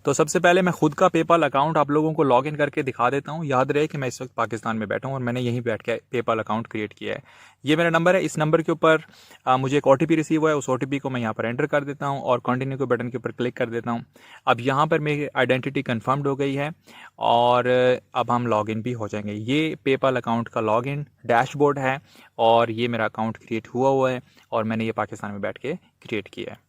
तो सबसे पहले मैं खुद का पेपाल अकाउंट आप लोगों को लॉगिन करके दिखा देता हूँ। याद रहे कि मैं इस वक्त पाकिस्तान में बैठा हूँ और मैंने यहीं बैठ के पेपाल अकाउंट क्रिएट किया है। ये मेरा नंबर है। इस नंबर के ऊपर मुझे एक ओटीपी रिसीव हुआ है। उस ओटीपी को मैं यहाँ पर एंटर कर देता हूँ और कंटिन्यू के बटन के ऊपर क्लिक कर देता हूँ। अब यहाँ पर मेरी आइडेंटिटी कन्फर्म्ड हो गई है और अब हम लॉगिन भी हो जाएंगे। ये पेपाल अकाउंट का लॉगिन डैशबोर्ड है और ये मेरा अकाउंट क्रिएट हुआ है और मैंने ये पाकिस्तान में बैठ के क्रिएट किया है।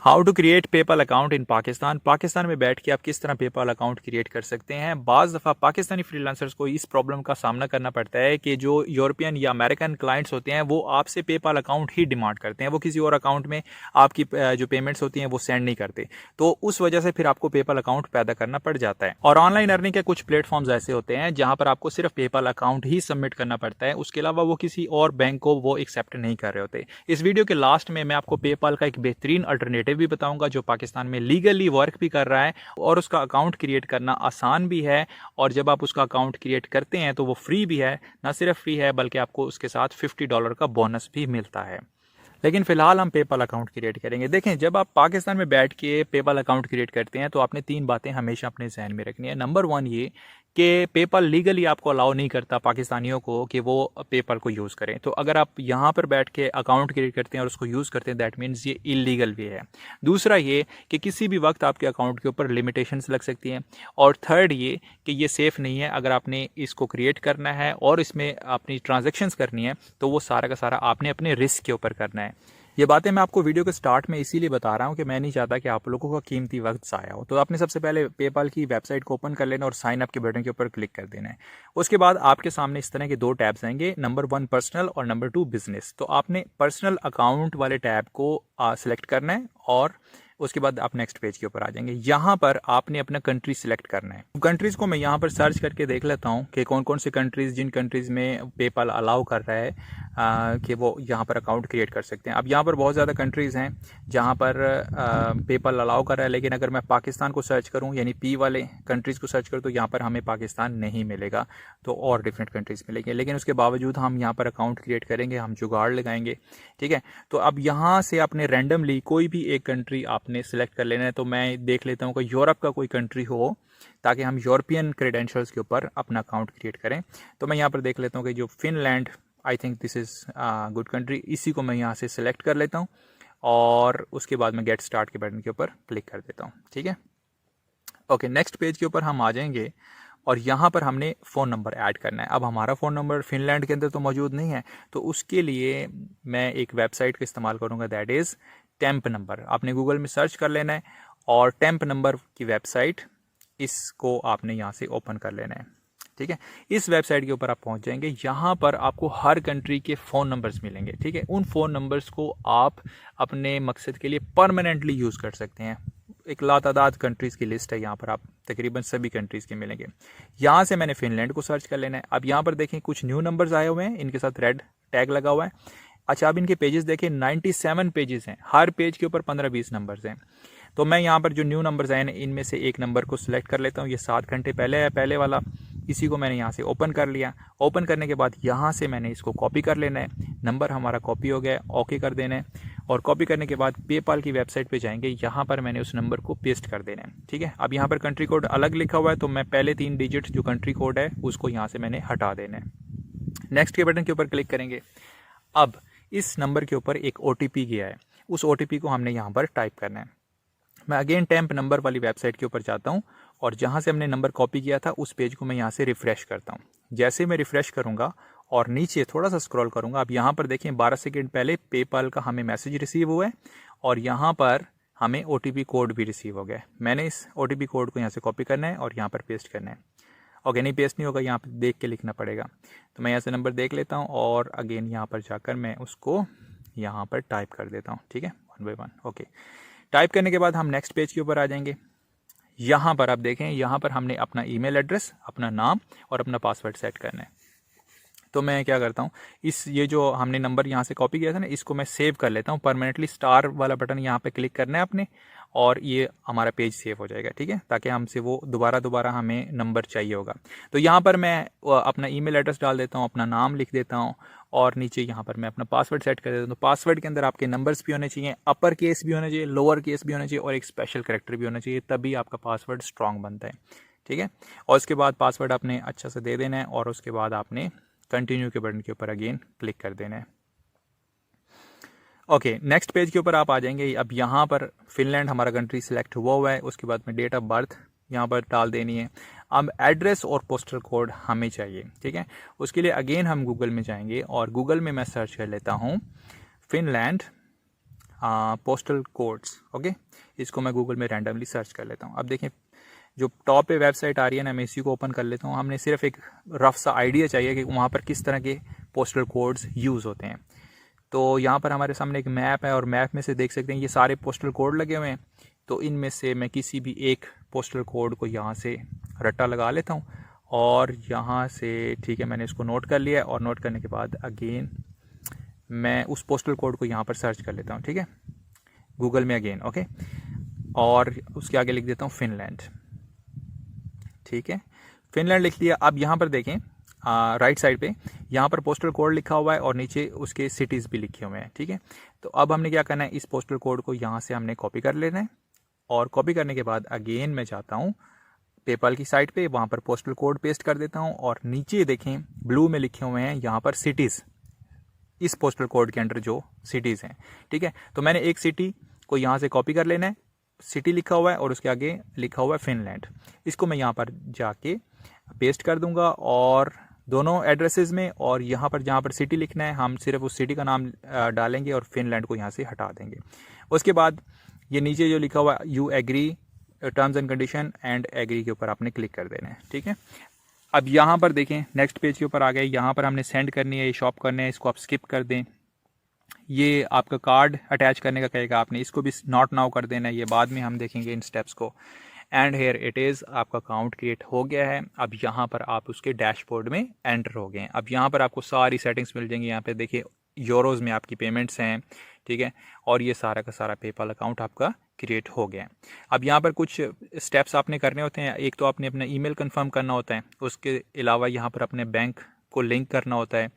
How to create PayPal account in Pakistan. Pakistan में बैठ के आप किस तरह पेपाल अकाउंट क्रिएट कर सकते हैं। बाज़ दफ़ा पाकिस्तानी फ्रीलांसर्स को इस प्रॉब्लम का सामना करना पड़ता है कि जो यूरोपियन या अमेरिकन क्लाइंट्स होते हैं वो आपसे पेपाल अकाउंट ही डिमांड करते हैं, वो किसी और अकाउंट में आपकी जो पेमेंट्स होती हैं वो सेंड नहीं करते। तो उस वजह से फिर आपको पेपाल अकाउंट पैदा करना पड़ जाता है। और ऑनलाइन अर्निंग के कुछ प्लेटफॉर्म्स ऐसे होते हैं जहां पर आपको सिर्फ पेपाल अकाउंट ही सबमिट करना पड़ता है, उसके अलावा वो किसी और बैंक को वो एक्सेप्ट नहीं कर रहे होते। इस वीडियो के लास्ट में मैं आपको पेपाल का एक बेहतरीन अल्टरनेटिव भी बताऊंगा जो पाकिस्तान में लीगली वर्क भी कर रहा है और उसका अकाउंट क्रिएट करना आसान भी है। और जब आप उसका अकाउंट क्रिएट करते हैं तो वो फ्री भी है, ना सिर्फ फ्री है बल्कि आपको उसके साथ $50 का बोनस भी मिलता है। लेकिन फिलहाल हम पेपाल अकाउंट क्रिएट करेंगे। देखें, जब आप पाकिस्तान में बैठ के पेपाल अकाउंट क्रिएट करते हैं तो आपने 3 बातें हमेशा अपने जहन में रखनी है। नंबर 1 ये कि पेपाल लीगली आपको अलाउ नहीं करता पाकिस्तानियों को कि वो पेपाल को यूज़ करें। तो अगर आप यहाँ पर बैठ के अकाउंट क्रिएट करते हैं और उसको यूज़ करते हैं दैट मीन्स ये इलीगल भी है। दूसरा ये कि किसी भी वक्त आपके अकाउंट के ऊपर लिमिटेशंस लग सकती हैं। और थर्ड ये कि ये सेफ़ नहीं है। अगर आपने इसको क्रिएट करना है और इसमें अपनी ट्रांजेक्शन्स करनी है तो वो सारा का सारा आपने अपने रिस्क के ऊपर करना है। ये बातें मैं आपको वीडियो के स्टार्ट में इसीलिए बता रहा हूँ कि मैं नहीं चाहता कि आप लोगों का कीमती वक्त ज़ाया हो। तो आपने सबसे पहले पेपाल की वेबसाइट को ओपन कर लेना और साइन अप के बटन के ऊपर क्लिक कर देना है। उसके बाद आपके सामने इस तरह के 2 टैब्स आएंगे, नंबर 1 पर्सनल और नंबर 2 बिजनेस। तो आपने पर्सनल अकाउंट वाले टैब को सिलेक्ट करना है और उसके बाद आप नेक्स्ट पेज के ऊपर आ जाएंगे। यहाँ पर आपने अपना कंट्री सिलेक्ट करना है। कंट्रीज़ को मैं यहाँ पर सर्च करके देख लेता हूँ कि कौन कौन से कंट्रीज़, जिन कंट्रीज़ में पेपाल अलाउ कर रहा है कि वो यहाँ पर अकाउंट क्रिएट कर सकते हैं। अब यहाँ पर बहुत ज़्यादा कंट्रीज़ हैं जहाँ पर पेपाल अलाउ कर रहा है, लेकिन अगर मैं पाकिस्तान को सर्च करूँ यानी पी वाले कंट्रीज़ को सर्च करूँ तो यहाँ पर हमें पाकिस्तान नहीं मिलेगा, तो और डिफरेंट कंट्रीज़ मिलेंगे। लेकिन उसके बावजूद हम यहाँ पर अकाउंट क्रिएट करेंगे, हम जुगाड़ लगाएंगे। ठीक है, तो अब यहाँ से आपने रैंडमली कोई भी एक कंट्री आपने सेलेक्ट कर लेना है। तो मैं देख लेता हूँ कि यूरोप का कोई कंट्री हो ताकि हम यूरोपियन क्रेडेंशियल्स के ऊपर अपना अकाउंट क्रिएट करें। तो मैं यहाँ पर देख लेता हूँ कि जो Finland, I think this is good country, इसी को मैं यहाँ से सिलेक्ट कर लेता हूँ और उसके बाद मैं गेट स्टार्ट के बटन के ऊपर क्लिक कर देता हूँ। ठीक है, ओके, नेक्स्ट पेज के ऊपर हम आ जाएंगे और यहाँ पर हमने फ़ोन नंबर ऐड करना है। अब हमारा फ़ोन नंबर फिनलैंड के अंदर तो मौजूद नहीं है, तो उसके लिए मैं एक वेबसाइट का इस्तेमाल करूँगा, दैट इज़ टेम्प नंबर। आपने गूगल में सर्च कर लेना है और टेम्प नंबर की वेबसाइट, इसको आपने यहाँ से ओपन कर लेना है। ठीक है, इस वेबसाइट के ऊपर आप पहुंच जाएंगे। यहाँ पर आपको हर कंट्री के फ़ोन नंबर्स मिलेंगे। ठीक है, उन फ़ोन नंबर्स को आप अपने मकसद के लिए परमानेंटली यूज़ कर सकते हैं। एक लातादाद कंट्रीज़ की लिस्ट है यहाँ पर, आप तकरीबन सभी कंट्रीज़ के मिलेंगे। यहाँ से मैंने फिनलैंड को सर्च कर लेना है। अब यहाँ पर देखें कुछ न्यू नंबर्स आए हुए हैं, इनके साथ रेड टैग लगा हुआ है। अच्छा, अब इनके पेजेस देखें, 97 पेजेस हैं, हर पेज के ऊपर 15-20 नंबर्स हैं। तो मैं यहाँ पर जो न्यू नंबर्स आए हैं इनमें से एक नंबर को सिलेक्ट कर लेता हूँ। ये 7 घंटे पहले है, पहले वाला, इसी को मैंने यहाँ से ओपन कर लिया। ओपन करने के बाद यहाँ से मैंने इसको कॉपी कर लेना है। नंबर हमारा कॉपी हो गया, ओके कर देना है। और कॉपी करने के बाद पेपाल की वेबसाइट पे जाएंगे, यहाँ पर मैंने उस नंबर को पेस्ट कर देना है। ठीक है, अब यहाँ पर कंट्री कोड अलग लिखा हुआ है, तो मैं पहले 3 डिजिट जो कंट्री कोड है उसको यहाँ से मैंने हटा देना है। नेक्स्ट के बटन के ऊपर क्लिक करेंगे। अब इस नंबर के ऊपर एक OTP गया है, उस OTP को हमने यहाँ पर टाइप करना है। मैं अगेन टेम्प नंबर वाली वेबसाइट के ऊपर जाता हूँ और जहाँ से हमने नंबर कॉपी किया था उस पेज को मैं यहाँ से रिफ़्रेश करता हूँ। जैसे मैं रिफ़्रेश करूँगा और नीचे थोड़ा सा स्क्रॉल करूँगा, अब यहाँ पर देखें 12 सेकंड पहले पेपाल का हमें मैसेज रिसीव हुआ है और यहाँ पर हमें OTP कोड भी रिसीव हो गया है। मैंने इस OTP कोड को यहाँ से कॉपी करना है और यहाँ पर पेस्ट करना है। ओके, नहीं पेस्ट नहीं होगा, यहाँ पर देख के लिखना पड़ेगा। तो मैं यहाँ से नंबर देख लेता हूँ और अगेन यहाँ पर जाकर मैं उसको यहाँ पर टाइप कर देता हूँ। ठीक है, 1 बाय 1। ओके, टाइप करने के बाद हम नेक्स्ट पेज के ऊपर आ जाएंगे। यहाँ पर आप देखें, यहाँ पर हमने अपना ईमेल एड्रेस, अपना नाम और अपना पासवर्ड सेट करना है। तो मैं क्या करता हूँ, ये जो हमने नंबर यहाँ से कॉपी किया था ना, इसको मैं सेव कर लेता हूँ परमानेंटली। स्टार वाला बटन यहाँ पे क्लिक करना है आपने और ये हमारा पेज सेव हो जाएगा। ठीक है, ताकि हमसे वो दोबारा हमें नंबर चाहिए होगा। तो यहाँ पर मैं अपना ईमेल एड्रेस डाल देता हूँ, अपना नाम लिख देता हूँ और नीचे यहाँ पर मैं अपना पासवर्ड सेट कर देता हूँ। तो पासवर्ड के अंदर आपके नंबर्स भी होने चाहिए, अपर केस भी होना चाहिए, लोअर केस भी होना चाहिए और एक स्पेशल कैरेक्टर भी होना चाहिए, तभी आपका पासवर्ड स्ट्रॉन्ग बनता है। ठीक है, और उसके बाद पासवर्ड आपने अच्छा से दे देना है और उसके बाद आपने कंटिन्यू के बटन के ऊपर अगेन क्लिक कर देना है। ओके, नेक्स्ट पेज के ऊपर आप आ जाएंगे। अब यहाँ पर फिनलैंड हमारा कंट्री सिलेक्ट हुआ है। उसके बाद में डेट ऑफ बर्थ यहाँ पर डाल देनी है। अब एड्रेस और पोस्टल कोड हमें चाहिए। ठीक है, उसके लिए अगेन हम गूगल में जाएंगे और गूगल में मैं सर्च कर लेता हूँ फिनलैंड पोस्टल कोड्स। ओके, इसको मैं गूगल में रैंडमली सर्च कर लेता हूँ। अब देखें जो टॉप पे वेबसाइट आ रही है ना, मैं इसी को ओपन कर लेता हूँ। हमने सिर्फ एक रफ सा आइडिया चाहिए कि वहाँ पर किस तरह के पोस्टल कोड्स यूज़ होते हैं। तो यहाँ पर हमारे सामने एक मैप है और मैप में से देख सकते हैं ये सारे पोस्टल कोड लगे हुए हैं। तो इनमें से मैं किसी भी एक पोस्टल कोड को यहाँ से रट्टा लगा लेता हूँ और यहाँ से, ठीक है, मैंने इसको नोट कर लिया और नोट करने के बाद अगेन मैं उस पोस्टल कोड को यहाँ पर सर्च कर लेता हूँ। ठीक है, गूगल में अगेन। ओके, और उसके आगे लिख देता हूँ फिनलैंड। ठीक है, फिनलैंड लिख लिया। अब यहाँ पर देखें राइट साइड पे यहाँ पर पोस्टल कोड लिखा हुआ है और नीचे उसके सिटीज़ भी लिखे हुए हैं। ठीक है, तो अब हमने क्या करना है, इस पोस्टल कोड को यहाँ से हमने कॉपी कर लेना है और कॉपी करने के बाद अगेन मैं जाता हूँ पेपाल की साइट पे, वहाँ पर पोस्टल कोड पेस्ट कर देता हूँ और नीचे देखें ब्लू में लिखे हुए हैं यहाँ पर सिटीज़, इस पोस्टल कोड के अंडर जो सिटीज़ हैं। ठीक है, तो मैंने एक सिटी को यहाँ से कॉपी कर लेना है, सिटी लिखा हुआ है और उसके आगे लिखा हुआ है फिनलैंड। इसको मैं यहाँ पर जाके पेस्ट कर दूंगा और दोनों एड्रेसेस में, और यहाँ पर जहाँ पर सिटी लिखना है हम सिर्फ उस सिटी का नाम डालेंगे और फिनलैंड को यहाँ से हटा देंगे। उसके बाद ये नीचे जो लिखा हुआ है you agree terms and condition and agree के ऊपर आपने क्लिक कर देना है। ठीक है, अब यहाँ पर देखें नेक्स्ट पेज के ऊपर आ गए। यहाँ पर हमने सेंड करनी है, ये शॉप करने है, इसको आप स्किप कर दें। ये आपका कार्ड अटैच करने का कहेगा, आपने इसको भी नॉट नाउ कर देना है, ये बाद में हम देखेंगे इन स्टेप्स को। एंड हेयर इट इज़, आपका अकाउंट क्रिएट हो गया है। अब यहाँ पर आप उसके डैशबोर्ड में एंटर हो गए हैं। अब यहाँ पर आपको सारी सेटिंग्स मिल जाएंगी। यहाँ पे देखिए यूरोज़ में आपकी पेमेंट्स हैं। ठीक है, और ये सारा का सारा पेपाल अकाउंट आपका क्रिएट हो गया है। अब यहाँ पर कुछ स्टेप्स आपने करने होते हैं। एक तो आपने अपना ईमेल कंफर्म करना होता है, उसके अलावा यहाँ पर अपने बैंक को लिंक करना होता है,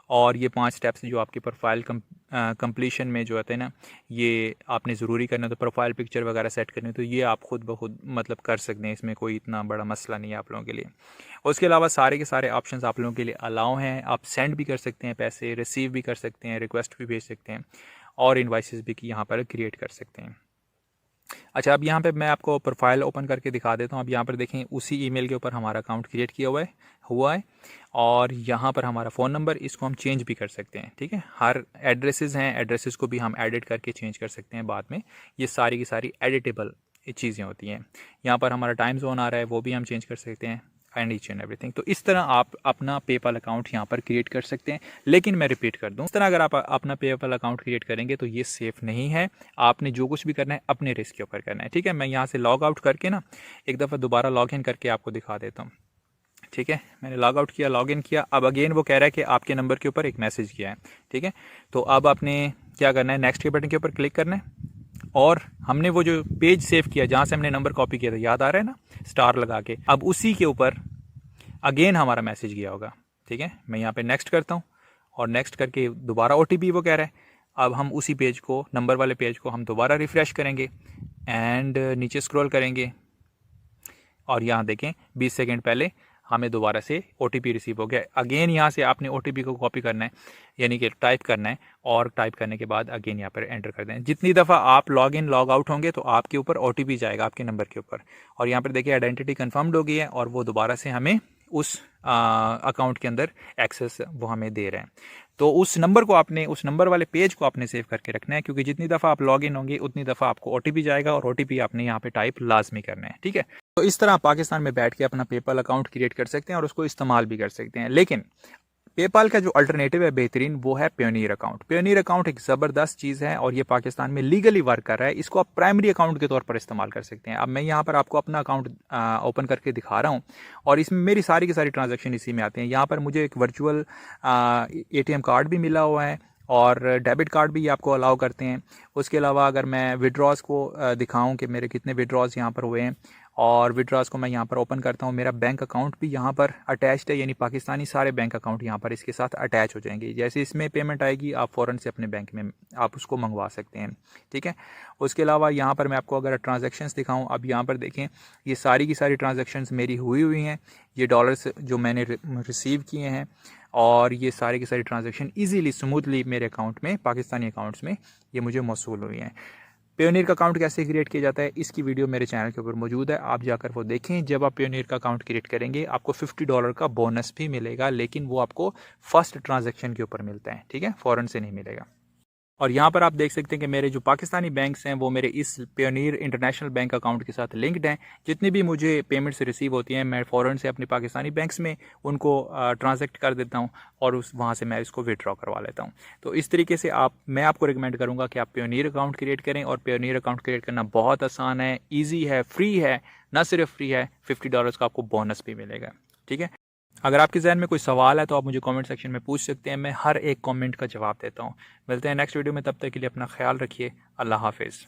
और ये 5 स्टेप्स जो आपकी प्रोफाइल कंप्लीशन में जो होते हैं ना, ये आपने ज़रूरी करना है। तो प्रोफाइल पिक्चर वगैरह सेट करनी है, तो ये आप खुद ब खुद मतलब कर सकते हैं, इसमें कोई इतना बड़ा मसला नहीं है आप लोगों के लिए। उसके अलावा सारे के सारे ऑप्शंस आप लोगों के लिए अलाउ हैं। आप सेंड भी कर सकते हैं पैसे, रिसीव भी कर सकते हैं, रिक्वेस्ट भी भेज सकते हैं और इन्वाइसेस भी यहाँ पर क्रिएट कर सकते हैं। अच्छा, अब यहाँ पे मैं आपको प्रोफाइल ओपन करके दिखा देता हूँ। अब यहाँ पर देखें उसी ईमेल के ऊपर हमारा अकाउंट क्रिएट किया हुआ है और यहाँ पर हमारा फ़ोन नंबर, इसको हम चेंज भी कर सकते हैं। ठीक है, हर एड्रेसेस हैं, एड्रेसेस को भी हम एडिट करके चेंज कर सकते हैं बाद में। ये सारी की सारी एडिटेबल चीज़ें होती हैं। यहाँ पर हमारा टाइम जोन आ रहा है, वो भी हम चेंज कर सकते हैं एंड ईच एंड एवरीथिंग। तो इस तरह आप अपना पेपाल अकाउंट यहाँ पर क्रिएट कर सकते हैं। लेकिन मैं रिपीट कर दूँ, इस तरह अगर आप अपना पेपाल अकाउंट क्रिएट करेंगे तो ये सेफ़ नहीं है। आपने जो कुछ भी करना है अपने रिस्क के ऊपर करना है। ठीक है, मैं यहाँ से लॉग आउट करके ना एक दफ़ा दोबारा लॉग इन करके आपको दिखा देता हूँ। ठीक है, मैंने लॉग आउट किया, लॉग इन किया। अब अगेन वो कह रहा है कि आपके नंबर के ऊपर एक मैसेज किया है। ठीक है, तो अब आपने क्या करना है, नेक्स्ट के बटन के ऊपर क्लिक करना है और हमने वो जो पेज सेव किया जहाँ से हमने नंबर कॉपी किया था, याद आ रहा है ना, स्टार लगा के, अब उसी के ऊपर अगेन हमारा मैसेज गया होगा। ठीक है, मैं यहाँ पे नेक्स्ट करता हूँ और नेक्स्ट करके दोबारा OTP वो कह रहा है। अब हम उसी पेज को, नंबर वाले पेज को हम दोबारा रिफ़्रेश करेंगे एंड नीचे स्क्रॉल करेंगे और यहाँ देखें 20 सेकंड पहले हमें दोबारा से OTP रिसीव हो गया। अगेन यहाँ से आपने OTP को कॉपी करना है, यानी कि टाइप करना है और टाइप करने के बाद अगेन यहाँ पर एंटर कर दें। जितनी दफ़ा आप लॉग इन लॉग आउट होंगे तो आपके ऊपर OTP जाएगा आपके नंबर के ऊपर, और यहाँ पर देखिए आइडेंटिटी कन्फर्म्ड हो गई है और वो दोबारा से हमें उस अकाउंट के अंदर एक्सेस वो हमें दे रहे हैं। तो उस नंबर को आपने, उस नंबर वाले पेज को आपने सेव करके रखना है, क्योंकि जितनी दफ़ा आप लॉग इन होंगे उतनी दफ़ा आपको OTP जाएगा और OTP आपने यहाँ पे टाइप लाजमी करना है। ठीक है, तो इस तरह आप पाकिस्तान में बैठ के अपना पेपाल अकाउंट क्रिएट कर सकते हैं और उसको इस्तेमाल भी कर सकते हैं। लेकिन पेपाल का जो अल्टरनेटिव है बेहतरीन, वो है पेयोनियर अकाउंट। पेयोनियर अकाउंट एक ज़बरदस्त चीज़ है और ये पाकिस्तान में लीगली वर्क कर रहा है। इसको आप प्राइमरी अकाउंट के तौर पर इस्तेमाल कर सकते हैं। अब मैं यहाँ पर आपको अपना अकाउंट ओपन करके दिखा रहा हूँ और इसमें मेरी सारी की सारी ट्रांजैक्शन इसी में आते हैं। यहाँ पर मुझे एक वर्चुअल ATM कार्ड भी मिला हुआ है और डेबिट कार्ड भी आपको अलाउ करते हैं। उसके अलावा अगर मैं विड्रॉज को दिखाऊं कि मेरे कितने विड्रॉज यहाँ पर हुए हैं और विड्रॉज को मैं यहाँ पर ओपन करता हूँ। मेरा बैंक अकाउंट भी यहाँ पर अटैच्ड है, यानी पाकिस्तानी सारे बैंक अकाउंट यहाँ पर इसके साथ अटैच हो जाएंगे। जैसे इसमें पेमेंट आएगी आप फ़ौरन से अपने बैंक में आप उसको मंगवा सकते हैं, ठीक है। उसके अलावा यहाँ पर मैं आपको अगर ट्रांजैक्शंस दिखाऊँ, अब यहाँ पर देखें ये सारी की सारी ट्रांजैक्शंस मेरी हुई हैं। ये डॉलर्स जो मैंने रिसीव किए हैं और ये सारी की सारी ट्रांजैक्शन ईजीली स्मूथली मेरे अकाउंट में, पाकिस्तानी अकाउंट्स में ये मुझे मौसूल हुई हैं। पेयोनियर का अकाउंट कैसे क्रिएट किया जाता है इसकी वीडियो मेरे चैनल के ऊपर मौजूद है, आप जाकर वो देखें। जब आप पेयोनियर का अकाउंट क्रिएट करेंगे आपको $50 का बोनस भी मिलेगा, लेकिन वो आपको फर्स्ट ट्रांजैक्शन के ऊपर मिलता है, ठीक है, फ़ौरन से नहीं मिलेगा। और यहाँ पर आप देख सकते हैं कि मेरे जो पाकिस्तानी बैंक्स हैं वो मेरे इस पेयोनियर इंटरनेशनल बैंक अकाउंट के साथ लिंक्ड हैं। जितनी भी मुझे पेमेंट्स रिसीव होती हैं मैं फ़ौरन से अपने पाकिस्तानी बैंक्स में उनको ट्रांजैक्ट कर देता हूँ और उस वहाँ से मैं इसको विड्रॉ करवा लेता हूँ। तो इस तरीके से मैं आपको रिकमेंड करूँगा कि आप पेयोनियर अकाउंट क्रिएट करें। और पेयोनियर अकाउंट क्रिएट करना बहुत आसान है, ईजी है, फ्री है। ना सिर्फ फ्री है, $50 का आपको बोनस भी मिलेगा, ठीक है। अगर आपके ज़हन में कोई सवाल है तो आप मुझे कमेंट सेक्शन में पूछ सकते हैं, मैं हर एक कमेंट का जवाब देता हूँ। मिलते हैं नेक्स्ट वीडियो में, तब तक के लिए अपना ख्याल रखिए। अल्लाह हाफिज़।